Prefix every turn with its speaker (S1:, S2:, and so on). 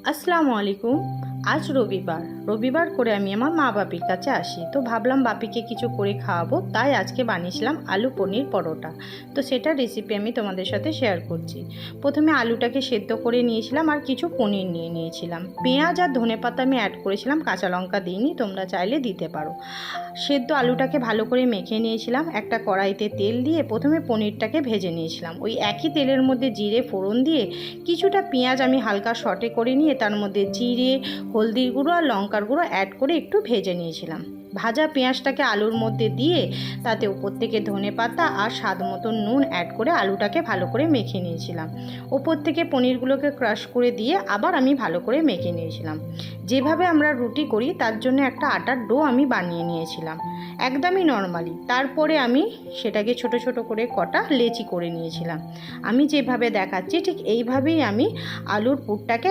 S1: আসসালামু আলাইকুম। আজ রবিবার করে আমি আমার মা বাপির কাছে আসি, তো ভাবলাম বাপিকে কিছু করে খাওয়াবো, তাই আজকে বানিয়েছিলাম আলু পনির পরোটা। তো সেটা রেসিপি আমি তোমাদের সাথে শেয়ার করছি। প্রথমে আলুটাকে সেদ্ধ করে নিয়েছিলাম আর কিছু পনির নিয়ে নিয়েছিলাম। পেঁয়াজ আর ধনেপাতা আমি অ্যাড করেছিলাম, কাঁচা লঙ্কা দিইনি, তোমরা চাইলে দিতে পারো। সেদ্ধ আলুটাকে ভালো করে মেখে নিয়েছিলাম। একটা কড়াইতে তেল দিয়ে প্রথমে পনিরটাকে ভেজে নিয়েছিলাম। ওই একই তেলের মধ্যে জিরে ফোড়ন দিয়ে কিছুটা পেঁয়াজ আমি হালকা সটে করে নিয়ে তার মধ্যে জিরে, হলদির গুঁড়ো আর লঙ্কার গুঁড়ো অ্যাড করে একটু ভেজে নিয়েছিলাম। ভাজা পেঁয়াজটাকে আলুর মধ্যে দিয়ে তাতে উপর থেকে ধনেপাতা আর স্বাদ মতো নুন অ্যাড করে আলুটাকে ভালো করে মেখে নিয়েছিলাম। ওপর থেকে পনিরগুলোকে ক্রাশ করে দিয়ে আবার আমি ভালো করে মেখে নিয়েছিলাম। যেভাবে আমরা রুটি করি তার জন্য একটা আটার ডো আমি বানিয়ে নিয়েছিলাম, একদমই নর্মালি। তারপরে আমি সেটাকে ছোট ছোট করে কটা লেচি করে নিয়েছিলাম। আমি যেভাবে দেখাচ্ছি ঠিক এইভাবেই আমি আলুর পুরটাকে